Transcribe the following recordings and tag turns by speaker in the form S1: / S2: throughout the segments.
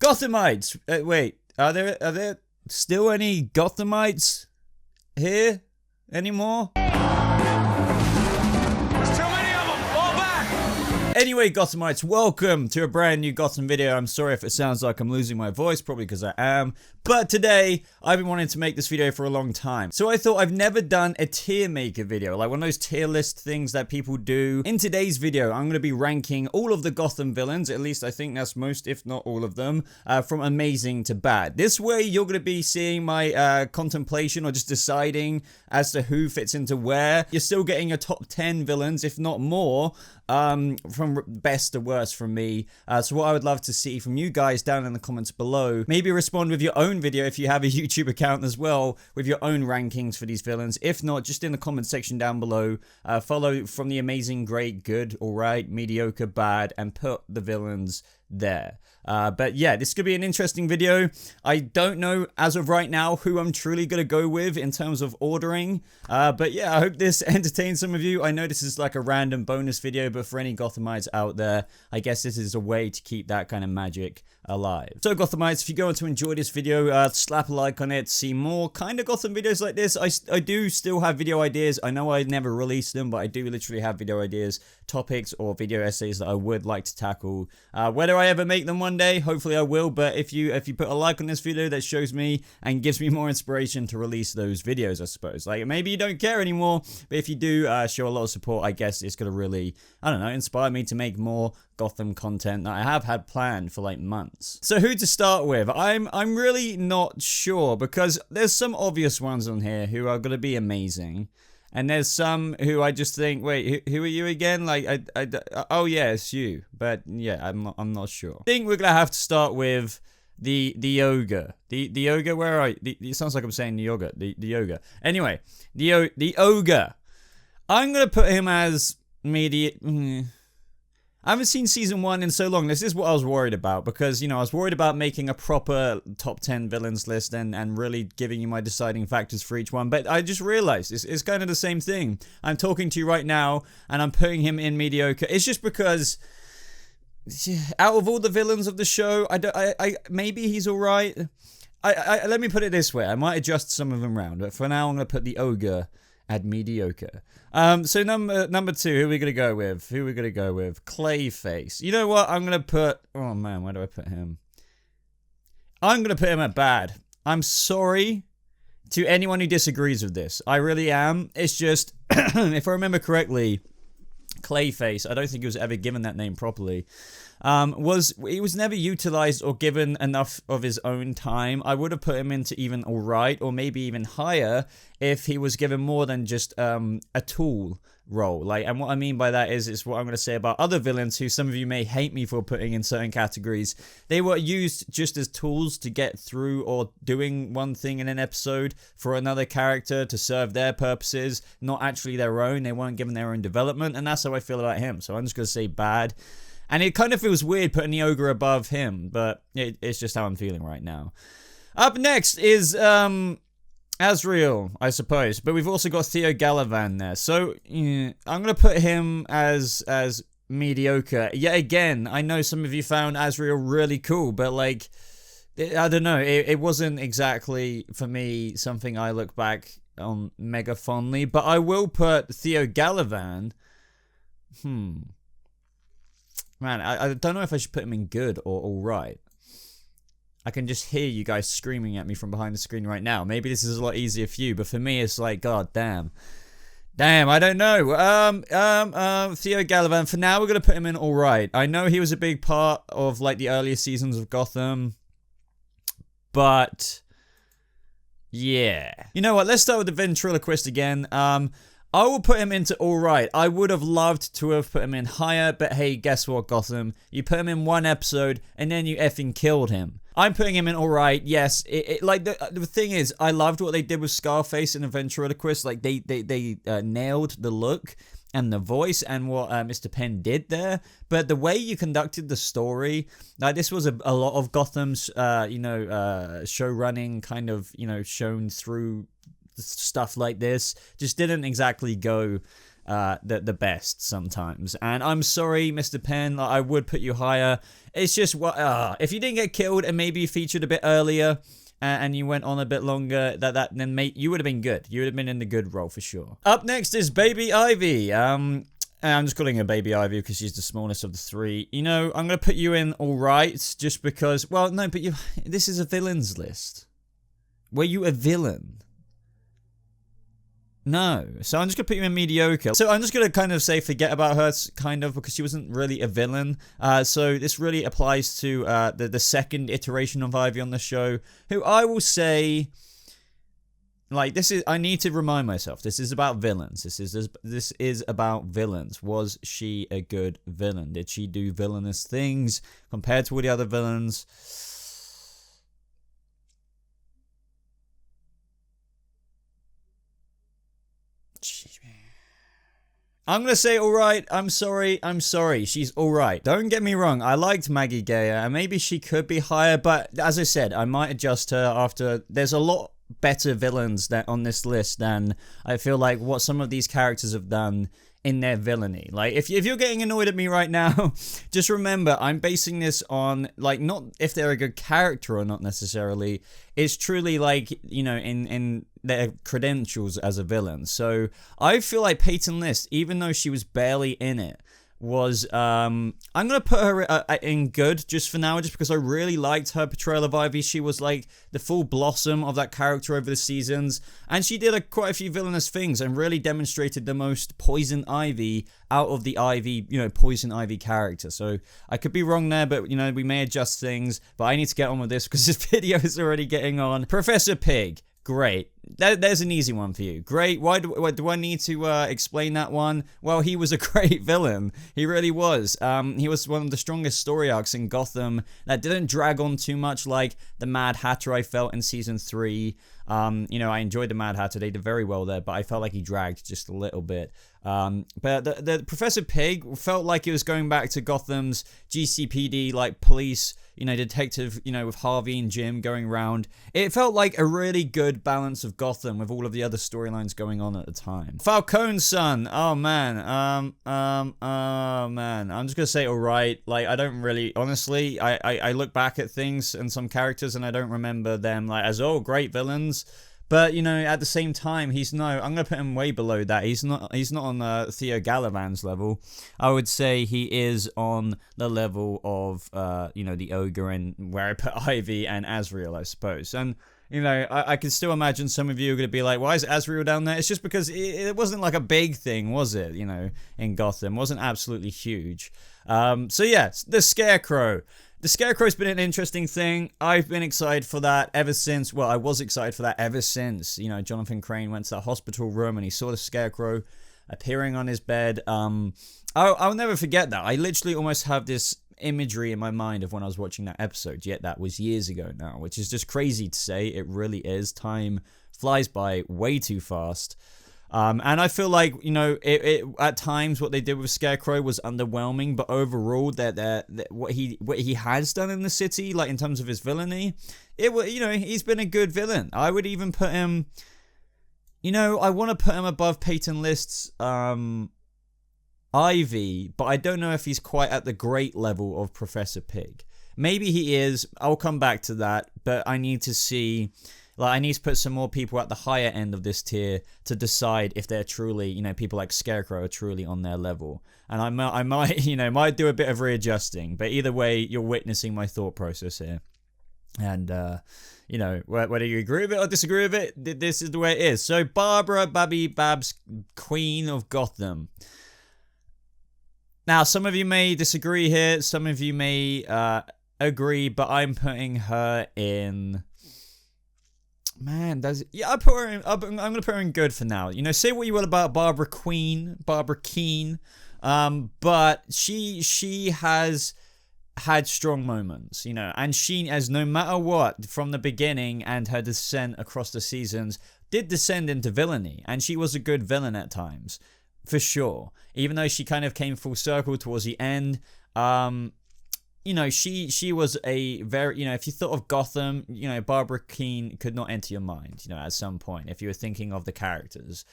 S1: Gothamites! Wait, are there still any Gothamites here anymore? Anyway, Gothamites, welcome to a brand new Gotham video. I'm sorry if it sounds like I'm losing my voice, probably because I am. But today, I've been wanting to make this video for a long time. So I thought I've never done a tier maker video, like one of those tier list things that people do. In today's video, I'm going to be ranking all of the Gotham villains, at least I think that's most, if not all of them, from amazing to bad. This way, you're going to be seeing my contemplation or just deciding as to who fits into where. You're still getting a top 10 villains, if not more, from best to worst from me. So what I would love to see from you guys down in the comments below, maybe respond with your own video if you have a YouTube account as well, with your own rankings for these villains. If not, just in the comment section down below, follow from the amazing, great, good, alright, mediocre, bad, and put the villains there. But yeah, this could be an interesting video. I don't know as of right now who I'm truly going to go with in terms of ordering. But yeah, I hope this entertains some of you. I know this is like a random bonus video, but for any Gothamites out there, I guess this is a way to keep that kind of magic alive. So Gothamites, if you're going to enjoy this video, slap a like on it. See more kind of Gotham videos like this. I do still have video ideas. I know I never release them, but I do literally have video ideas, topics, or video essays that I would like to tackle. Whether I ever make them one day, hopefully I will, but if you put a like on this video, that shows me and gives me more inspiration to release those videos, I suppose. Like, maybe you don't care anymore, but if you do show a lot of support, I guess it's gonna really, I don't know, inspire me to make more Gotham content that I have had planned for like months. So who to start with? I'm really not sure, because there's some obvious ones on here who are gonna be amazing. And there's some who I just think, wait, who are you again? Like, oh yeah, it's you. But yeah, I'm not sure. I think we're gonna have to start with the ogre. The ogre. Where are you? It sounds like I'm saying the yogurt. The ogre. Anyway, the ogre. I'm gonna put him as medium. I haven't seen season 1 in so long. This is what I was worried about, because, you know, I was worried about making a proper top 10 villains list and really giving you my deciding factors for each one. But I just realized it's kind of the same thing. I'm talking to you right now, and I'm putting him in mediocre. It's just because out of all the villains of the show, maybe he's all right. Let me put it this way. I might adjust some of them around, but for now, I'm going to put the ogre at mediocre. So number 2, who are we gonna go with? Clayface. You know what? I'm gonna put, oh man, where do I put him? I'm gonna put him at bad. I'm sorry to anyone who disagrees with this. I really am. It's just, if I remember correctly, Clayface, I don't think he was ever given that name properly, he was never utilized or given enough of his own time. I would have put him into even alright, or maybe even higher, if he was given more than just a tool role. Like, and what I mean by that is what I'm going to say about other villains who some of you may hate me for putting in certain categories. They were used just as tools to get through or doing one thing in an episode for another character to serve their purposes, not actually their own. They weren't given their own development, and that's how I feel about him. So I'm just going to say bad. And it kind of feels weird putting the ogre above him, but it's just how I'm feeling right now. Up next is Azrael, I suppose, but we've also got Theo Galavan there. So I'm gonna put him as mediocre. Yet again, I know some of you found Azrael really cool, but like, I don't know, it wasn't exactly for me something I look back on mega fondly. But I will put Theo Galavan. Man, I don't know if I should put him in good or alright. I can just hear you guys screaming at me from behind the screen right now. Maybe this is a lot easier for you, but for me, it's like, god damn. Damn, I don't know. Theo Galavan, for now, we're going to put him in alright. I know he was a big part of, like, the earlier seasons of Gotham, but yeah. You know what, let's start with the ventriloquist again. I will put him into alright. I would have loved to have put him in higher, but hey, guess what, Gotham? You put him in one episode, and then you effing killed him. I'm putting him in alright, yes. Like, the thing is, I loved what they did with Scarface and the ventriloquist. Like, they nailed the look and the voice and what Mr. Penn did there. But the way you conducted the story, like, this was a lot of Gotham's, show running kind of, shown through stuff like this. Just didn't exactly go the best sometimes. And I'm sorry, Mr. Penn, I would put you higher. It's just what if you didn't get killed and maybe you featured a bit earlier and you went on a bit longer, then mate, you would have been good. You would have been in the good role for sure. Up next is Baby Ivy. I'm just calling her Baby Ivy because she's the smallest of the three. You know, I'm gonna put you in all right just because. Well, no, but this is a villains list. Were you a villain? No. So I'm just going to put you in mediocre. So I'm just going to kind of say forget about her, kind of, because she wasn't really a villain. So this really applies to the second iteration of Ivy on the show, who I will say, like, I need to remind myself, this is about villains. This is about villains. Was she a good villain? Did she do villainous things compared to all the other villains? I'm gonna say alright, I'm sorry, she's alright. Don't get me wrong, I liked Maggie Gayer, and maybe she could be higher, but as I said, I might adjust her after. There's a lot better villains on this list than I feel like what some of these characters have done in their villainy. Like, if you're getting annoyed at me right now, just remember, I'm basing this on, like, not if they're a good character or not necessarily. It's truly, like, you know, in their credentials as a villain. So, I feel like Peyton List, even though she was barely in it, was, I'm gonna put her in good just for now, just because I really liked her portrayal of Ivy. She was like the full blossom of that character over the seasons, and she did quite a few villainous things and really demonstrated the most Poison Ivy out of the Ivy, you know, Poison Ivy character. So I could be wrong there, but you know, we may adjust things, but I need to get on with this because this video is already getting on. Professor Pig. Great. There's an easy one for you. Great. Why do I need to explain that one? Well, he was a great villain. He really was. He was one of the strongest story arcs in Gotham that didn't drag on too much like the Mad Hatter I felt in Season 3. You know, I enjoyed the Mad Hatter. They did very well there, but I felt like he dragged just a little bit. But the Professor Pig felt like it was going back to Gotham's GCPD, like police, you know, detective, you know, with Harvey and Jim going around. It felt like a really good balance of Gotham with all of the other storylines going on at the time. Falcone's son. Oh man. Oh man. I'm just gonna say alright. Like, I don't really, honestly, I look back at things and some characters and I don't remember them like as, oh, great villains. But, you know, at the same time, I'm going to put him way below that. He's not on Theo Galavan's level. I would say he is on the level of, you know, the Ogre, and where I put Ivy and Azrael, I suppose. And, you know, I can still imagine some of you are going to be like, why is Azrael down there? It's just because it wasn't like a big thing, was it? You know, in Gotham. It wasn't absolutely huge. So, yeah, the Scarecrow. The Scarecrow's been an interesting thing. I've been excited for that ever since, well, I was excited for that ever since, you know, Jonathan Crane went to that hospital room and he saw the Scarecrow appearing on his bed. I'll never forget that. I literally almost have this imagery in my mind of when I was watching that episode, yet that was years ago now, which is just crazy to say. It really is. Time flies by way too fast. And I feel like, you know, it at times what they did with Scarecrow was underwhelming, but overall, what he has done in the city, like in terms of his villainy, you know, he's been a good villain. I would even put him, you know, I want to put him above Peyton List's Ivy, but I don't know if he's quite at the great level of Professor Pig. Maybe he is. I'll come back to that, but I need to see. Like, I need to put some more people at the higher end of this tier to decide if they're truly, you know, people like Scarecrow are truly on their level. And I might, you know, might do a bit of readjusting. But either way, you're witnessing my thought process here. And, you know, whether you agree with it or disagree with it, this is the way it is. So, Barbara Babs, Queen of Gotham. Now, some of you may disagree here. Some of you may agree, but I'm putting her in... Man, I put her in. I'm gonna put her in good for now. You know, say what you will about Barbara Keene, but she has had strong moments, you know, and she has, no matter what, from the beginning and her descent across the seasons, did descend into villainy, and she was a good villain at times, for sure. Even though she kind of came full circle towards the end, you know, she was a very, you know, if you thought of Gotham, you know, Barbara Keene could not enter your mind, you know, at some point, if you were thinking of the characters.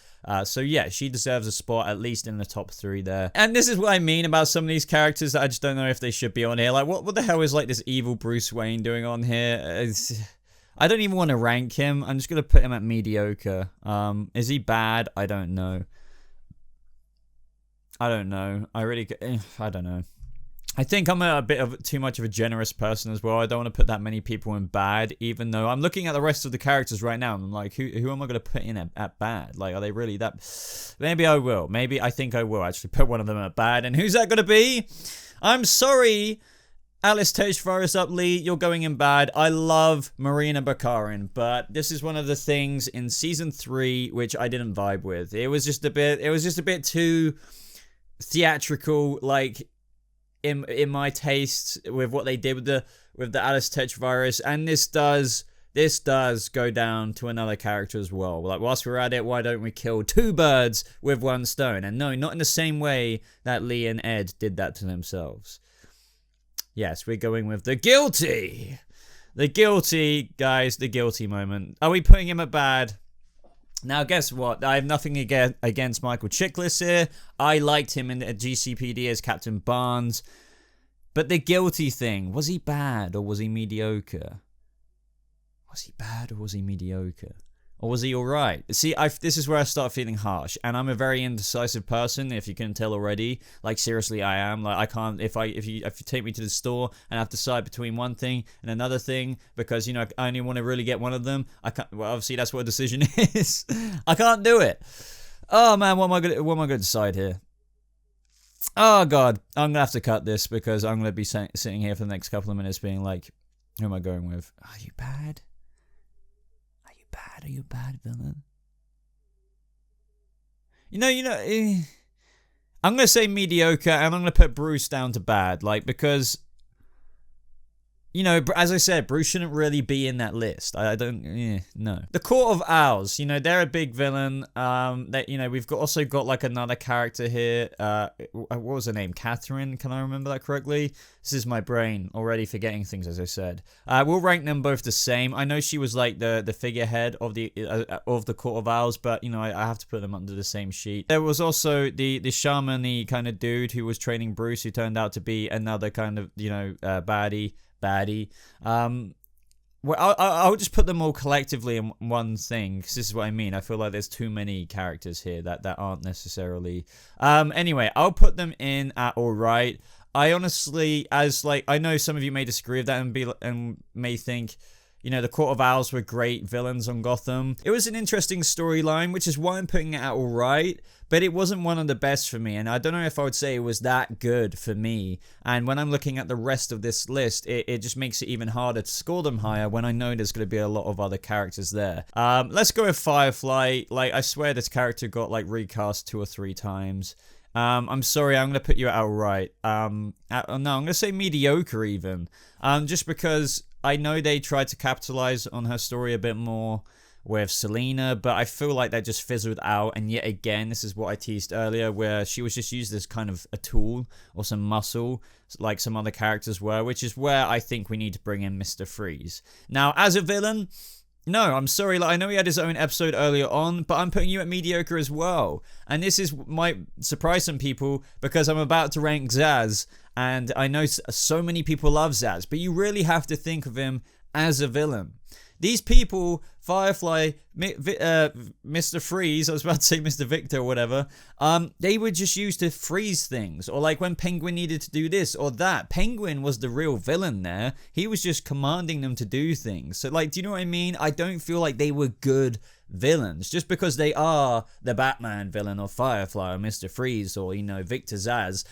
S1: So yeah, she deserves a spot, at least in the top 3 there. And this is what I mean about some of these characters that I just don't know if they should be on here. Like, what the hell is, like, this evil Bruce Wayne doing on here? I don't even want to rank him. I'm just going to put him at mediocre. Is he bad? I don't know. I don't know. I don't know. I think I'm a bit of too much of a generous person as well. I don't want to put that many people in bad, even though I'm looking at the rest of the characters right now and I'm like, who am I going to put in at bad? Like, are they really that? Maybe I will. Maybe I think I will actually put one of them at bad. And who's that going to be? I'm sorry, Alice Teshvaris Utley, you're going in bad. I love Marina Bakarin, but this is one of the things in season 3 which I didn't vibe with. It was just a bit too theatrical, like, in my taste, with what they did with the Alice Teshvaris, and this does go down to another character as well. Like, whilst we're at it, why don't we kill 2 birds with 1 stone? And no, not in the same way that Lee and Ed did that to themselves. Yes, we're going with the guilty. The guilty, guys, the guilty moment. Are we putting him at bad? Now, guess what? I have nothing against Michael Chiklis here. I liked him in the GCPD as Captain Barnes. But the guilty thing, was he bad or was he mediocre? Was he bad or was he mediocre? Or was he alright? See, this is where I start feeling harsh. And I'm a very indecisive person, if you can tell already. Like, seriously, I am. Like, I can't, if you take me to the store and I have to decide between one thing and another thing, because, you know, I only want to really get one of them, I can't, well, obviously that's what a decision is. I can't do it. Oh, man, what am I going to decide here? Oh, God. I'm going to have to cut this, because I'm going to be sitting here for the next couple of minutes being like, who am I going with? Are you bad? Are you a bad villain? You know, I'm going to say mediocre, and I'm going to put Bruce down to bad, like, because, you know, as I said, Bruce shouldn't really be in that list. I don't, no. The Court of Owls, you know, they're a big villain. That, you know, we've also got like another character here. What was her name? Catherine? Can I remember that correctly? This is my brain already forgetting things, as I said. We'll rank them both the same. I know she was like the figurehead of the Court of Owls, but, you know, I have to put them under the same sheet. There was also the shaman-y kind of dude who was training Bruce, who turned out to be another kind of, you know, baddie. Well, I'll just put them all collectively in one thing, because this is what I mean. I feel like there's too many characters here that aren't necessarily. Anyway, I'll put them in at alright. I honestly, I know some of you may disagree with that and may think, you know, the Court of Owls were great villains on Gotham. It was an interesting storyline, which is why I'm putting it at alright, but it wasn't one of the best for me, and I don't know if I would say it was that good for me. And when I'm looking at the rest of this list, it just makes it even harder to score them higher when I know there's going to be a lot of other characters there. Let's go with Firefly. Like, I swear this character got, like, recast 2 or 3 times. I'm sorry, I'm going to put you at alright. No, I'm going to say mediocre even. Just because I know they tried to capitalize on her story a bit more with Selena, but I feel like that just fizzled out. And yet again, this is what I teased earlier, where she was just used as kind of a tool or some muscle, like some other characters were, which is where I think we need to bring in Mr. Freeze. Now, as a villain, no, I'm sorry, like, I know he had his own episode earlier on, but I'm putting you at mediocre as well. And this might surprise some people, because I'm about to rank Zsasz, and I know so many people love Zsasz, but you really have to think of him as a villain. These people, Firefly, Mr. Freeze, I was about to say Mr. Victor or whatever, they were just used to freeze things. Or like when Penguin needed to do this or that. Penguin was the real villain there. He was just commanding them to do things. So, like, do you know what I mean? I don't feel like they were good villains. Just because they are the Batman villain or Firefly or Mr. Freeze or, you know, Victor Zsasz.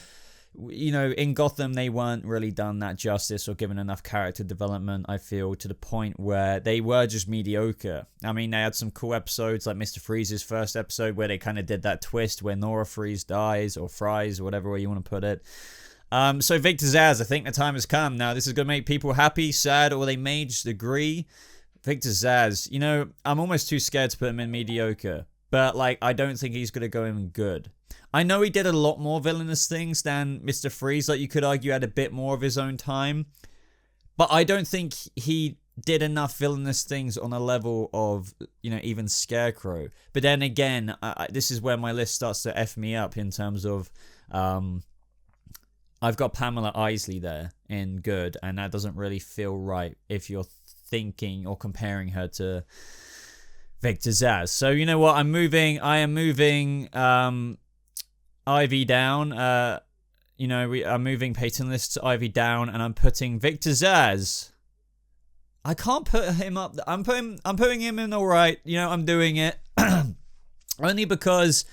S1: You know, in Gotham, they weren't really done that justice or given enough character development, I feel, to the point where they were just mediocre. I mean, they had some cool episodes, like Mr. Freeze's first episode, where they kind of did that twist where Nora Freeze dies, or fries, or whatever way you want to put it. So Victor Zsasz, I think the time has come. Now, this is going to make people happy, sad, or they may just agree. Victor Zsasz, you know, I'm almost too scared to put him in mediocre. But, like, I don't think he's going to go in good. I know he did a lot more villainous things than Mr. Freeze. Like, you could argue had a bit more of his own time. But I don't think he did enough villainous things on a level of, you know, even Scarecrow. But then again, this is where my list starts to F me up in terms of, I've got Pamela Isley there in good, and that doesn't really feel right if you're thinking or comparing her to Victor Zsasz. So, you know what, I am moving, Ivy down, you know, I'm moving Peyton List to Ivy down, and I'm putting Victor Zsasz. I can't put him up. I'm putting him in all right. You know, I'm doing it only because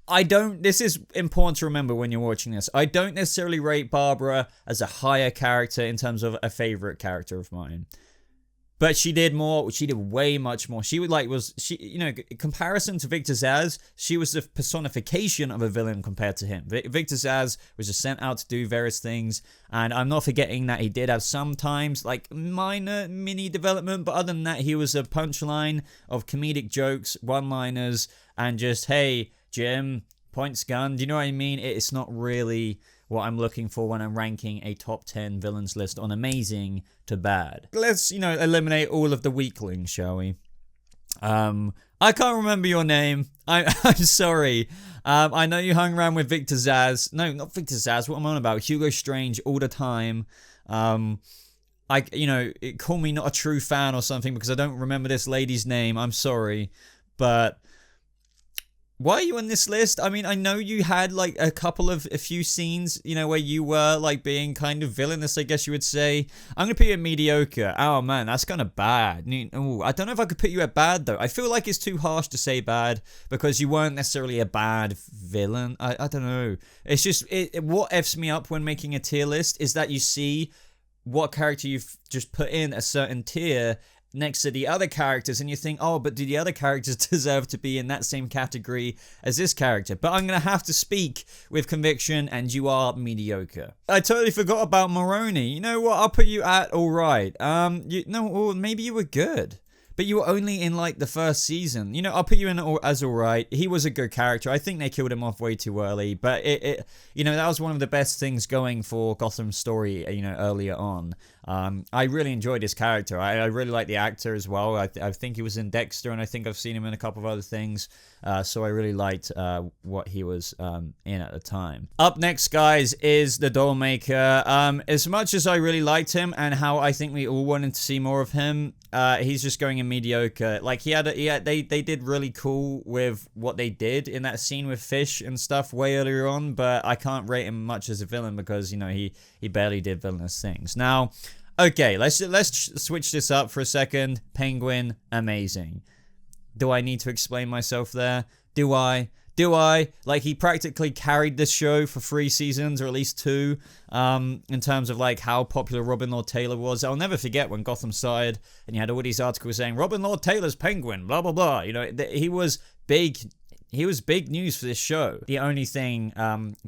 S1: I don't. This is important to remember when you're watching this. I don't necessarily rate Barbara as a higher character in terms of a favorite character of mine. But she did more. She did way much more. She would you know, in comparison to Victor Zsasz, she was the personification of a villain compared to him. Victor Zsasz was just sent out to do various things, and I'm not forgetting that he did have sometimes like minor mini development, but other than that, he was a punchline of comedic jokes, one-liners, and just, hey, Jim, points gun. Do you know what I mean? It's not really what I'm looking for when I'm ranking a top 10 villains list on amazing to bad. Let's, you know, eliminate all of the weaklings, shall we? I can't remember your name. I'm sorry. I know you hung around with Victor Zsasz. No, not Victor Zsasz. What am I on about? Hugo Strange all the time. You know, call me not a true fan or something because I don't remember this lady's name. I'm sorry. But why are you on this list? I mean, I know you had like a few scenes, you know, where you were like being kind of villainous, I guess you would say. I'm gonna put you at mediocre. Oh man, that's kind of bad. Ooh, I don't know if I could put you at bad though. I feel like it's too harsh to say bad because you weren't necessarily a bad villain. I don't know. It's just what F's me up when making a tier list is that you see what character you've just put in a certain tier next to the other characters, and you think, oh, but do the other characters deserve to be in that same category as this character? But I'm gonna have to speak with conviction, and you are mediocre. I totally forgot about Maroney. You know what? I'll put you at all right. Or maybe you were good, but you were only in like the first season. You know, I'll put you in as all right. He was a good character. I think they killed him off way too early, but you know, that was one of the best things going for Gotham's story, you know, earlier on. I really enjoyed his character. I really like the actor as well. I think he was in Dexter, and I think I've seen him in a couple of other things. So I really liked what he was in at the time. Up next, guys, is the Dollmaker. As much as I really liked him and how I think we all wanted to see more of him, he's just going in mediocre. Like they did really cool with what they did in that scene with Fish and stuff way earlier on, but I can't rate him much as a villain because, you know, he barely did villainous things. Now, okay, let's switch this up for a second. Penguin, amazing. Do I need to explain myself there? Do I? Like, he practically carried this show for 3 seasons, or at least 2, in terms of, like, how popular Robin Lord Taylor was. I'll never forget when Gotham started, and you had all these articles saying, Robin Lord Taylor's Penguin, blah, blah, blah. You know, he was big. He was big news for this show. The only thing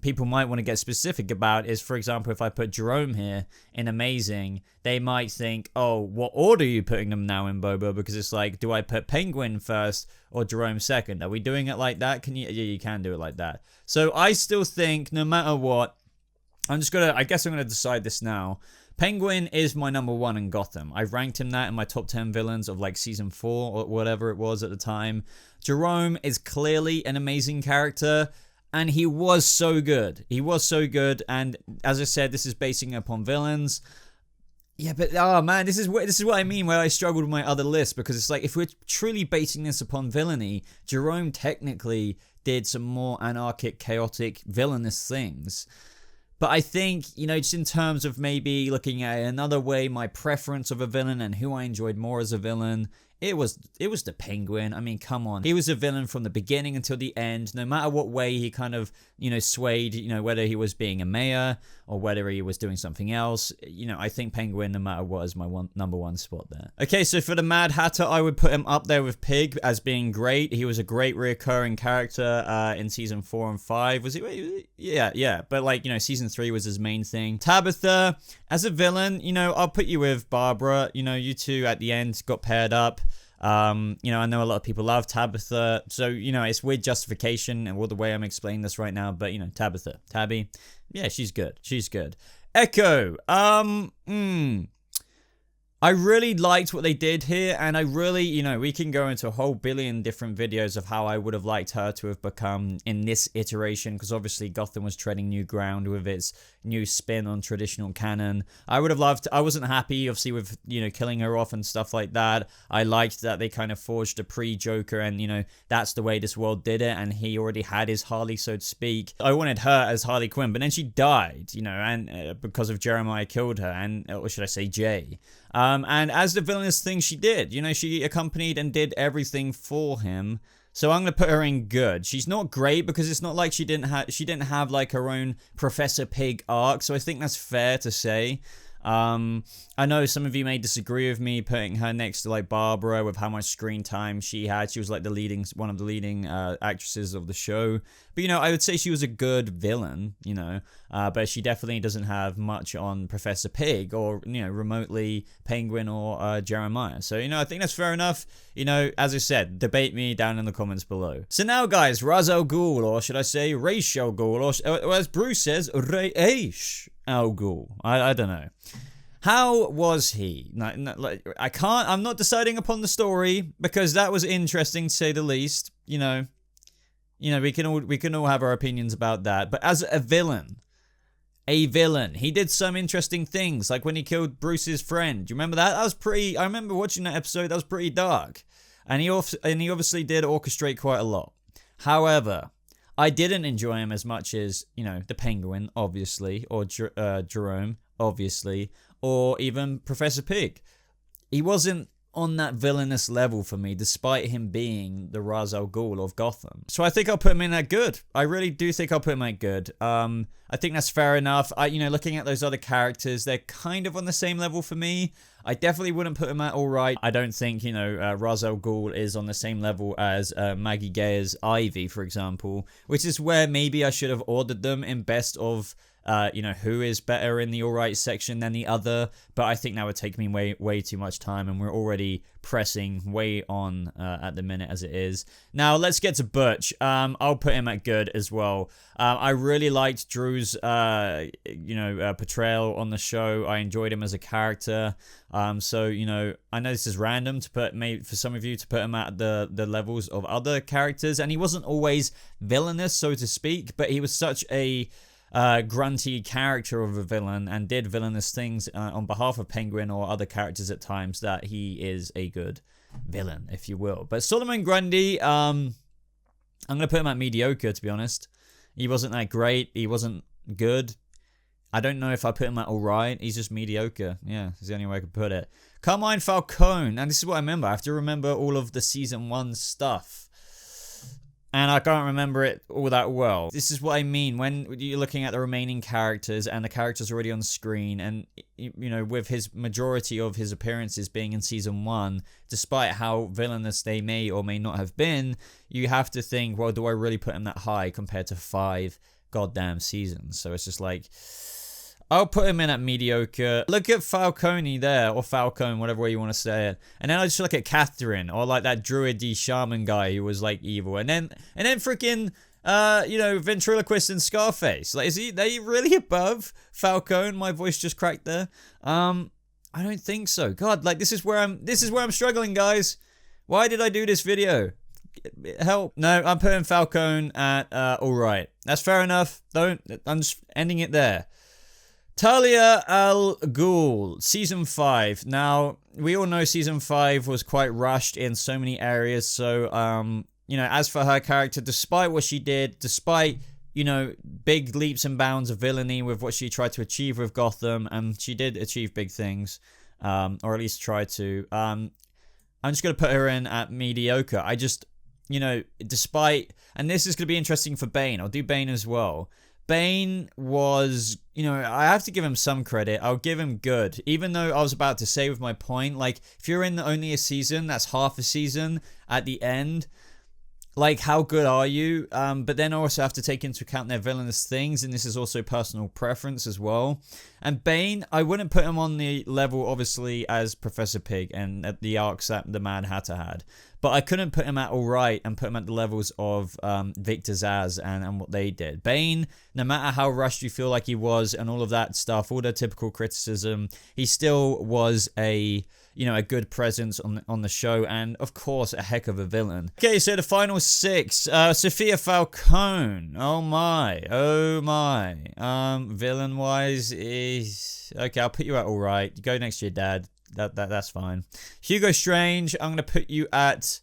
S1: people might want to get specific about is, for example, if I put Jerome here in Amazing, they might think, oh, what order are you putting them now in, Boba? Because it's like, do I put Penguin first or Jerome second? Are we doing it like that? Yeah, you can do it like that. So I still think, no matter what, I guess I'm gonna decide this now. Penguin is my number 1 in Gotham. I've ranked him that in my top 10 villains of like season 4 or whatever it was at the time. Jerome is clearly an amazing character, and he was so good. He was so good, and as I said, this is basing it upon villains. Yeah, but oh man, this is what I mean where I struggled with my other list, because it's like, if we're truly basing this upon villainy, Jerome technically did some more anarchic, chaotic, villainous things. But I think, you know, just in terms of maybe looking at another way, my preference of a villain and who I enjoyed more as a villain, it was the Penguin. I mean, come on. He was a villain from the beginning until the end. No matter what way he kind of, you know, swayed, you know, whether he was being a mayor or whether he was doing something else, you know, I think Penguin, no matter what, is my number 1 spot there. Okay, so for the Mad Hatter, I would put him up there with Pig as being great. He was a great reoccurring character in season 4 and 5. Was he? Yeah. But like, you know, season 3 was his main thing. Tabitha, as a villain, you know, I'll put you with Barbara. You know, you two at the end got paired up. You know, I know a lot of people love Tabitha, so, you know, it's weird justification and all the way I'm explaining this right now, but, you know, Tabby, yeah, she's good. She's good. Echo, I really liked what they did here, and I really, you know, we can go into a whole billion different videos of how I would have liked her to have become in this iteration, because obviously Gotham was treading new ground with its new spin on traditional canon. I would have loved, I wasn't happy, obviously, with, you know, killing her off and stuff like that. I liked that they kind of forged a pre-Joker, and, you know, that's the way this world did it, and he already had his Harley, so to speak. I wanted her as Harley Quinn, but then she died, you know, and because of Jeremiah killed her, and, or should I say Jay. And as the villainous thing she did, you know, she accompanied and did everything for him. So I'm going to put her in good. She's not great because it's not like she didn't have like her own Professor Pig arc. So I think that's fair to say. I know some of you may disagree with me putting her next to like Barbara with how much screen time she had. She was like one of the leading actresses of the show. But, you know, I would say she was a good villain, you know, but she definitely doesn't have much on Professor Pig or, you know, remotely Penguin or Jeremiah. So, you know, I think that's fair enough. You know, as I said, debate me down in the comments below. So now, guys, Ra's al Ghul, or should I say Ra's al Ghul, or as Bruce says, Ra's al Ghul. I don't know. How was he? I'm not deciding upon the story because that was interesting to say the least. You know, we can all have our opinions about that. But as a villain, he did some interesting things, like when he killed Bruce's friend. Do you remember that? That was pretty. I remember watching that episode. That was pretty dark, and he obviously did orchestrate quite a lot. However, I didn't enjoy him as much as, you know, the Penguin, obviously, or Jerome, obviously, or even Professor Pig. He wasn't on that villainous level for me, despite him being the Ra's al Ghul of Gotham. So I think I'll put him in at good. I really do think I'll put him at good. I think that's fair enough. You know, looking at those other characters, they're kind of on the same level for me. I definitely wouldn't put him at all right. I don't think, you know, Ra's al Ghul is on the same level as Maggie Gayer's Ivy, for example, which is where maybe I should have ordered them in best of, you know, who is better in the alright section than the other, but I think that would take me way too much time, and we're already pressing way on at the minute as it is. Now, let's get to Butch. I'll put him at good as well. I really liked Drew's, you know, portrayal on the show. I enjoyed him as a character. So, you know, I know this is random to put, maybe for some of you, to put him at the levels of other characters, and he wasn't always villainous, so to speak, but he was such a grunty character of a villain and did villainous things on behalf of Penguin or other characters at times that he is a good villain, if you will. But Solomon Grundy, I'm going to put him at mediocre, to be honest. He wasn't that great. He wasn't good. I don't know if I put him at alright. He's just mediocre. Yeah, is the only way I could put it. Carmine Falcone. And this is what I remember. I have to remember all of the season 1 stuff. And I can't remember it all that well. This is what I mean when you're looking at the remaining characters and the characters already on screen, and, you know, with his majority of his appearances being in season 1, despite how villainous they may or may not have been, you have to think, well, do I really put him that high compared to 5 goddamn seasons? So it's just like, I'll put him in at mediocre. Look at Falcone there, or Falcone, whatever way you want to say it. And then I just look at Catherine, or like that druidy shaman guy who was like evil. And then freaking, you know, ventriloquist and Scarface. Like, they really above Falcone? My voice just cracked there. I don't think so. God, like this is where I'm struggling, guys. Why did I do this video? Help. No, I'm putting Falcone at alright. That's fair enough. I'm just ending it there. Talia al Ghul, Season 5. Now, we all know Season 5 was quite rushed in so many areas, so, you know, as for her character, despite what she did, despite, you know, big leaps and bounds of villainy with what she tried to achieve with Gotham, and she did achieve big things, or at least try to, I'm just going to put her in at mediocre. I just, you know, despite, and this is going to be interesting for Bane, I'll do Bane as well. Bane was, you know, I have to give him some credit. I'll give him good. Even though I was about to say with my point, like, if you're in only a season, that's half a season at the end. like, how good are you? But then I also have to take into account their villainous things, and this is also personal preference as well. And Bane, I wouldn't put him on the level, obviously, as Professor Pig and at the arcs that the Mad Hatter had. But I couldn't put him at alright and put him at the levels of Victor Zsasz and what they did. Bane, no matter how rushed you feel like he was and all of that stuff, all the typical criticism, he still was a good presence on the show, and of course a heck of a villain. Okay, so the final 6, Sophia Falcone. Oh my. Villain wise is okay. I'll put you at all right. Go next to your dad. That's fine. Hugo Strange, I'm gonna put you at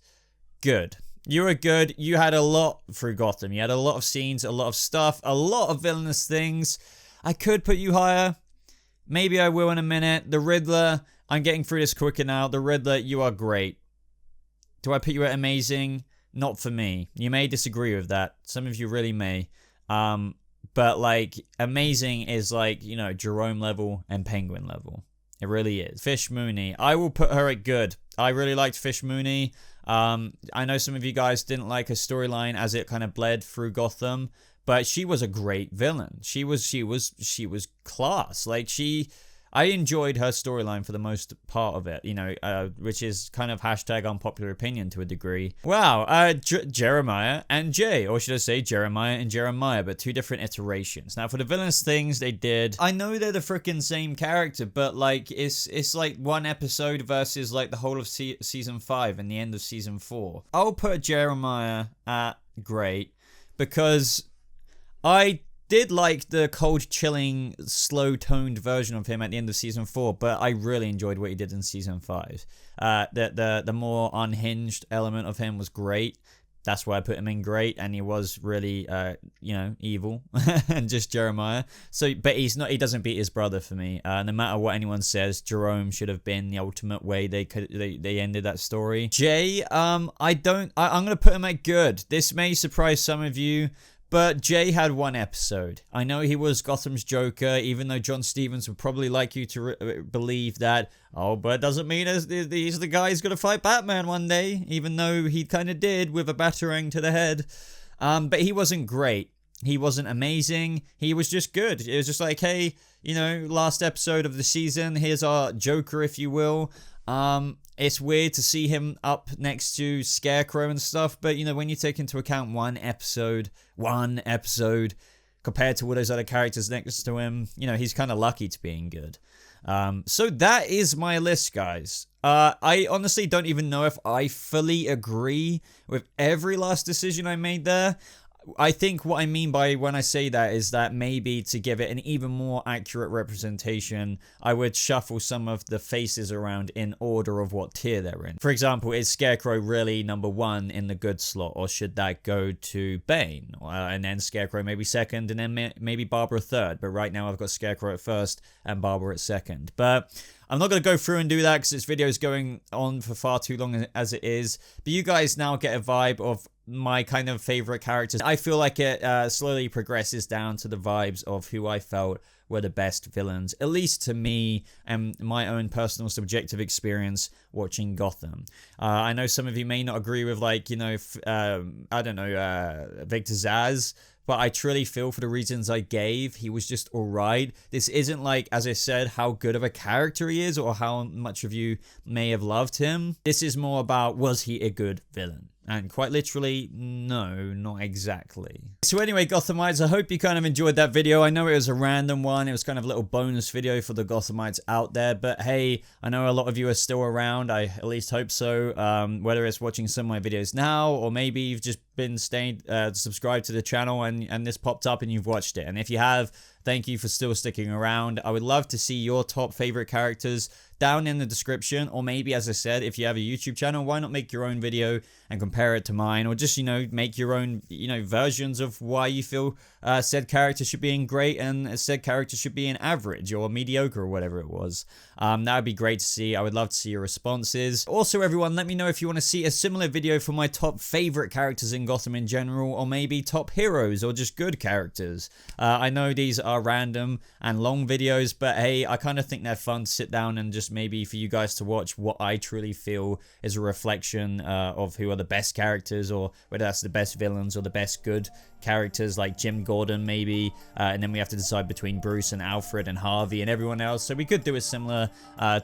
S1: good. You were good. You had a lot through Gotham. You had a lot of scenes, a lot of stuff, a lot of villainous things. I could put you higher. Maybe I will in a minute. The Riddler, I'm getting through this quicker now. The Riddler, you are great. Do I put you at amazing? Not for me. You may disagree with that. Some of you really may. But like, amazing is like, Jerome level and Penguin level. It really is. Fish Mooney, I will put her at good. I really liked Fish Mooney. I know some of you guys didn't like her storyline as it kind of bled through Gotham, but she was a great villain. She was class. Like, I enjoyed her storyline for the most part of it, which is kind of hashtag unpopular opinion to a degree. Wow, Jeremiah and Jay, or should I say Jeremiah and Jeremiah, but 2 different iterations. Now, for the villainous things they did, I know they're the freaking same character, but like, it's like 1 episode versus like the whole of season 5 and the end of season 4. I'll put Jeremiah at great, because I did like the cold, chilling, slow-toned version of him at the end of season 4, but I really enjoyed what he did in season 5. The more unhinged element of him was great. That's why I put him in great, and he was really, evil, and just Jeremiah. So, but he's not. He doesn't beat his brother for me. No matter what anyone says, Jerome should have been the ultimate way they ended that story. Jay, I'm gonna put him at good. This may surprise some of you, but Jay had 1 episode. I know he was Gotham's Joker, even though John Stevens would probably like you to believe that, but it doesn't mean he's the guy who's going to fight Batman one day, even though he kind of did with a batarang to the head. But he wasn't great. He wasn't amazing. He was just good. It was just like, hey, last episode of the season, here's our Joker, if you will. It's weird to see him up next to Scarecrow and stuff, but when you take into account one episode compared to all those other characters next to him, he's kind of lucky to being good. So that is my list, guys. I honestly don't even know if I fully agree with every last decision I made there. I think what I mean by when I say that is that maybe to give it an even more accurate representation, I would shuffle some of the faces around in order of what tier they're in. For example, is Scarecrow really number 1 in the good slot, or should that go to Bane? And then Scarecrow maybe second, and then maybe Barbara third. But right now I've got Scarecrow at first and Barbara at second. But I'm not going to go through and do that because this video is going on for far too long as it is. But you guys now get a vibe of my kind of favorite characters. I feel like it slowly progresses down to the vibes of who I felt were the best villains, at least to me and my own personal subjective experience watching Gotham. I know some of you may not agree with, like, Victor Zsasz, but I truly feel for the reasons I gave, he was just alright. This isn't like, as I said, how good of a character he is or how much of you may have loved him. This is more about, was he a good villain? And quite literally, no, not exactly. So anyway, Gothamites, I hope you kind of enjoyed that video. I know it was a random one. It was kind of a little bonus video for the Gothamites out there. But hey, I know a lot of you are still around. I at least hope so. Whether it's watching some of my videos now, or maybe you've just been subscribed to the channel and this popped up and you've watched it. And if you have, thank you for still sticking around. I would love to see your top favorite characters down in the description, or maybe, as I said, if you have a YouTube channel, why not make your own video and compare it to mine, or just, make your own, versions of why you feel said character should be in great and said character should be in average or mediocre or whatever it was. That would be great to see. I would love to see your responses. Also, everyone, let me know if you want to see a similar video for my top favorite characters in Gotham in general, or maybe top heroes or just good characters. I know these are random and long videos, but hey, I kind of think they're fun to sit down and just maybe for you guys to watch what I truly feel is a reflection of who are the best characters, or whether that's the best villains or the best good characters, like Jim Gordon maybe, and then we have to decide between Bruce and Alfred and Harvey and everyone else. So we could do a similar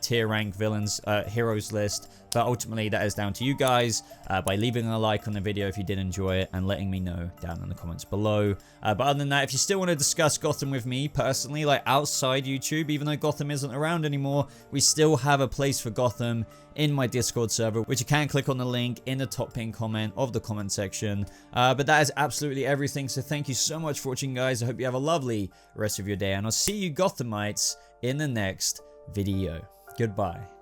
S1: tier rank villains heroes list, but ultimately that is down to you guys by leaving a like on the video if you did enjoy it and letting me know down in the comments below. But other than that, if you still want to discuss Gotham with me personally, like outside YouTube, even though Gotham isn't around anymore, we still have a place for Gotham in my Discord server, which you can click on the link in the top pinned comment of the comment section. But that is absolutely everything, so thank you so much for watching, guys. I hope you have a lovely rest of your day, and I'll see you Gothamites in the next video. Goodbye.